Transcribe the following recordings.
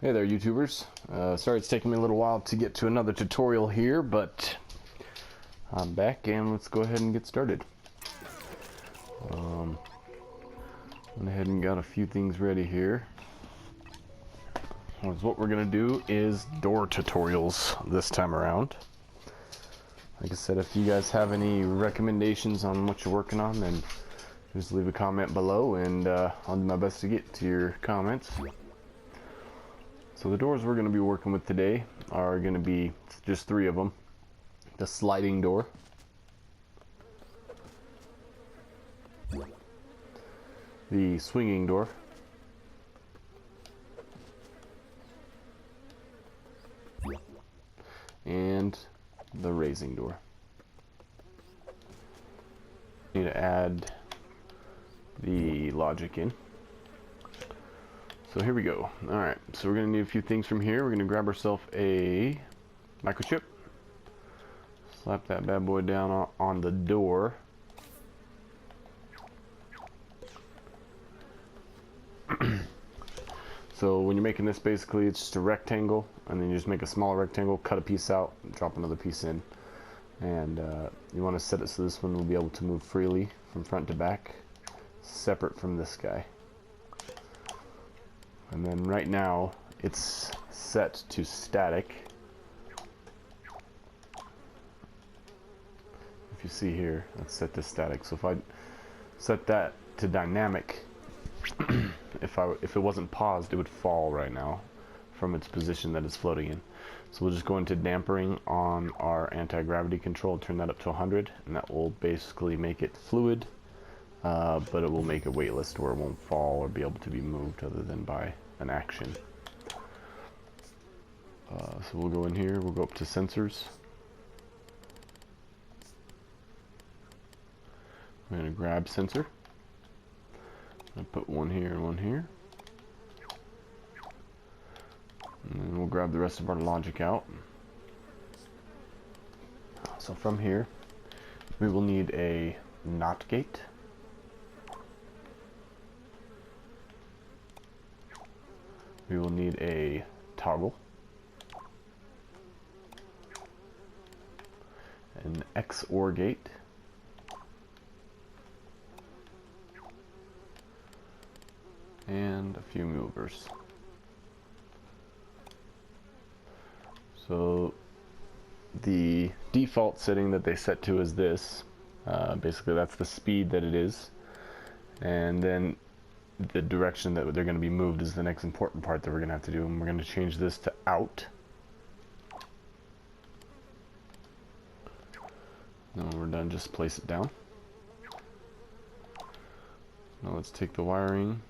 Hey there, YouTubers. Sorry it's taking me a little while to get to another tutorial here, but I'm back and let's go ahead and get started. Went ahead and got a few things ready here. What we're going to do is door tutorials this time around. Like I said, if you guys have any recommendations on what you're working on, then just leave a comment below and I'll do my best to get to your comments. So the doors we're going to be working with today are going to be just 3 of them. The sliding door, the swinging door, and the raising door. Need to add the logic in. So here we go. Alright, so we're going to need a few things from here. We're going to grab ourselves a microchip. Slap that bad boy down on the door. So when you're making this, basically it's just a rectangle, and then you just make a smaller rectangle, cut a piece out, and drop another piece in. And you want to set it so this one will be able to move freely from front to back, separate from this guy. And then right now it's set to static. If you see here, that's set to static. So if I set that to dynamic, if it wasn't paused, it would fall right now from its position that it's floating in. So we'll just go into dampering on our anti-gravity control, turn that up to 100, and that will basically make it fluid. But it will make it weightless to where it won't fall or be able to be moved other than by an action. So we'll go in here, we'll go up to sensors. I'm going to grab sensor. I'm going to put one here and one here. And then we'll grab the rest of our logic out. So from here, we will need a NOT gate. We will need a toggle, an XOR gate, and a few movers. So the default setting that they set to is this. Basically that's the speed that it is, and then the direction that they're going to be moved is the next important part that we're going to have to do, and we're going to change this to out. Then when we're done, just place it down. Now let's take the wiring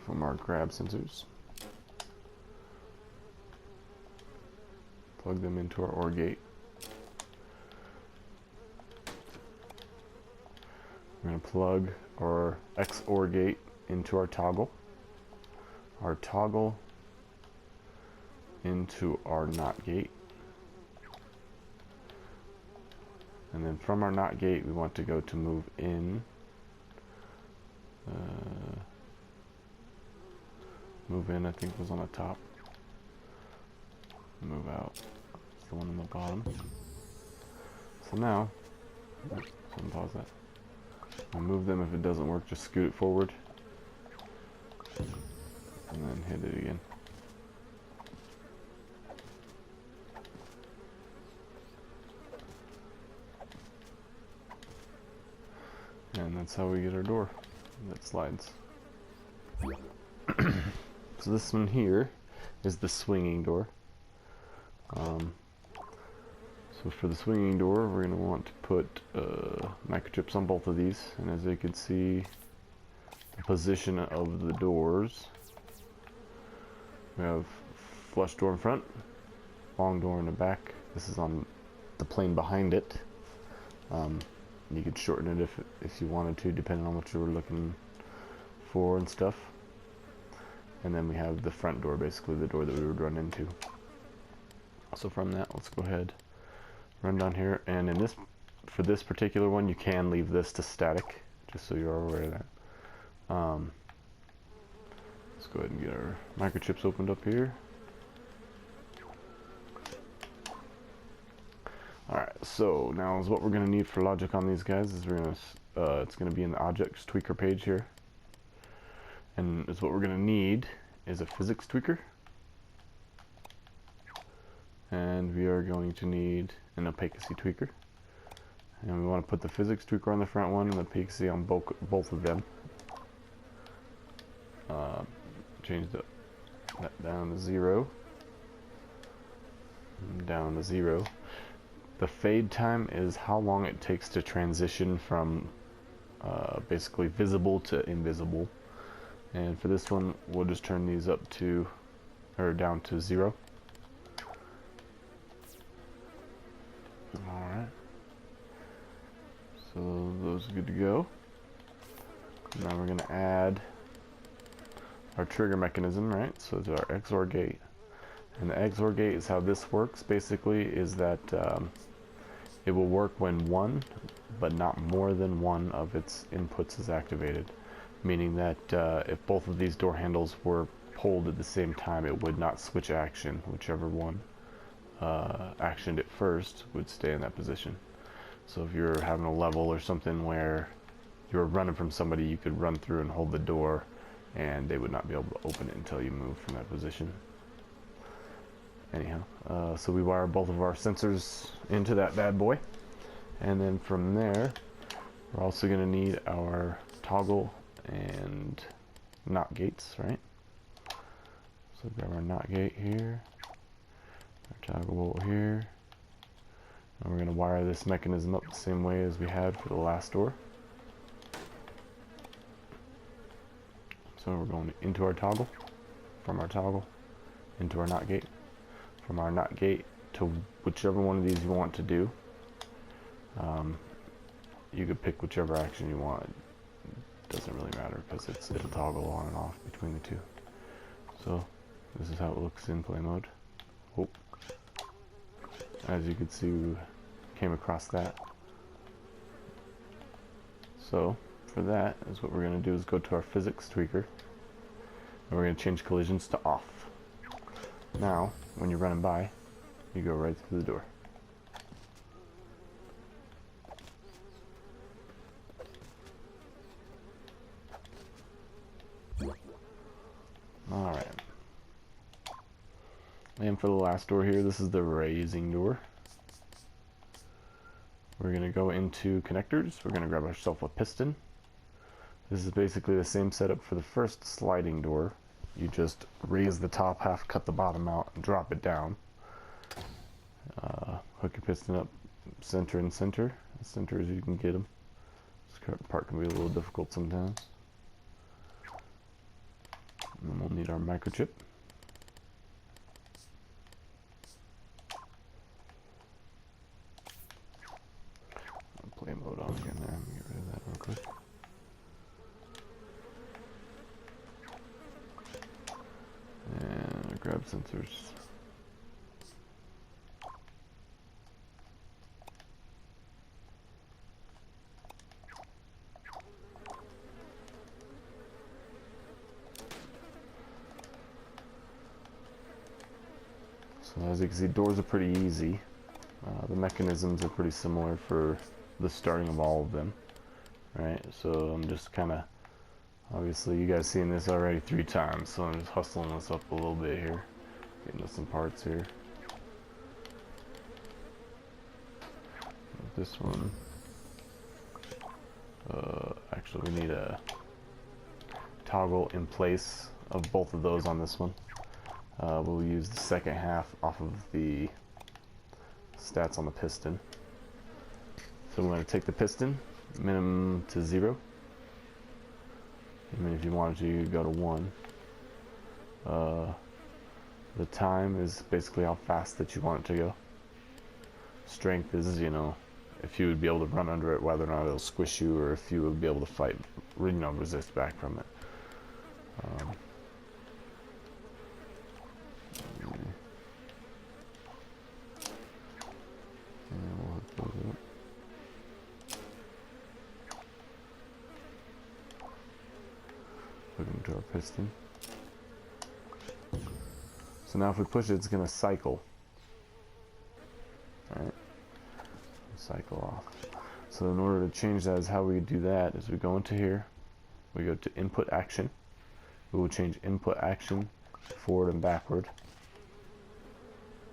from our grab sensors, plug them into our OR gate. We're going to plug our XOR gate into our toggle into our NOT gate, and then from our NOT gate we want to go to move in, I think was on the top, move out, it's the one on the bottom. So now, so pause that. I'll move them. If it doesn't work, just scoot it forward and then hit it again. And that's how we get our door that slides. So this one here is the swinging door. So for the swinging door, we're going to want to put microchips on both of these, and as you can see, the position of the doors, we have flush door in front, long door in the back. This is on the plane behind it. You could shorten it if you wanted to, depending on what you were looking for and stuff. And then we have the front door, basically the door that we would run into. So from that, let's go ahead, run down here, and for this particular one, you can leave this to static, just so you're aware of that. Let's go ahead and get our microchips opened up here. Alright, so now is what we're going to need for logic on these guys is it's going to be in the objects tweaker page here. And is what we're going to need is a physics tweaker. And we are going to need an opaquity tweaker. And we want to put the physics tweaker on the front one and the opaquity on both of them. Change that down to 0. Down to 0. The fade time is how long it takes to transition from basically visible to invisible. And for this one, we'll just turn these up to, or down to 0. Alright. So those are good to go. Now we're going to add our trigger mechanism, right? So to our XOR gate. And the XOR gate is how this works basically, is that it will work when one, but not more than one of its inputs is activated. Meaning that if both of these door handles were pulled at the same time, it would not switch action. Whichever one actioned it first would stay in that position. So if you're having a level or something where you're running from somebody, you could run through and hold the door and they would not be able to open it until you move from that position. Anyhow, so we wire both of our sensors into that bad boy, and then from there we're also going to need our toggle and NOT gates, right? So grab our NOT gate here, our toggle bolt here, and we're going to wire this mechanism up the same way as we had for the last door. So we're going into our toggle, from our toggle into our NOT gate, from our NOT gate to whichever one of these you want to do. You could pick whichever action you want. It doesn't really matter because it'll toggle on and off between the two. So this is how it looks in play mode. Oh. As you can see, we came across that. So for that is what we're going to do is go to our physics tweaker, and we're going to change collisions to off. Now when you're running by, you go right through the door. Alright. And for the last door here, this is the raising door. We're going to go into connectors. We're going to grab ourselves a piston. This is basically the same setup for the first sliding door. You just raise the top half, cut the bottom out, and drop it down. Hook your piston up center and center. As center as you can get them. This part can be a little difficult sometimes. And then we'll need our microchip. Play mode on again there. Let me get rid of that real quick. And grab sensors. So as you can see, doors are pretty easy. The mechanisms are pretty similar for the starting of all of them, right? So I'm just kind of, obviously you guys seen this already 3 times, so I'm just hustling this up a little bit here, getting to some parts here. This one, actually we need a toggle in place of both of those on this one. We'll use the second half off of the stats on the piston. So we're going to take the piston, minimum to 0. I mean, if you wanted to, you could go to 1. The time is basically how fast that you want it to go. Strength is, you know, if you would be able to run under it, whether or not it'll squish you, or if you would be able to fight, you know, resist back from it. Hook into our piston. So now if we push it, it's going to cycle. Alright, cycle off. So in order to change that, is how we do that is we go into here, we go to input action, we will change input action forward and backward.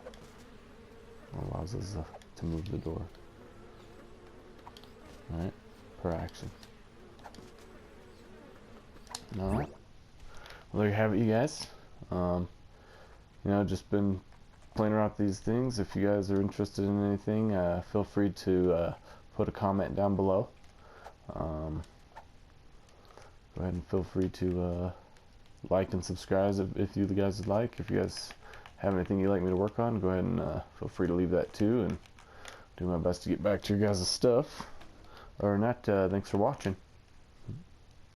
It allows us to move the door. Alright, per action. Alright, well there you have it, you guys. You know, just been playing around with these things. If you guys are interested in anything, feel free to put a comment down below. Go ahead and feel free to like and subscribe if you guys would like. If you guys have anything you'd like me to work on, go ahead and feel free to leave that too, and do my best to get back to your guys' stuff. Other than that, thanks for watching.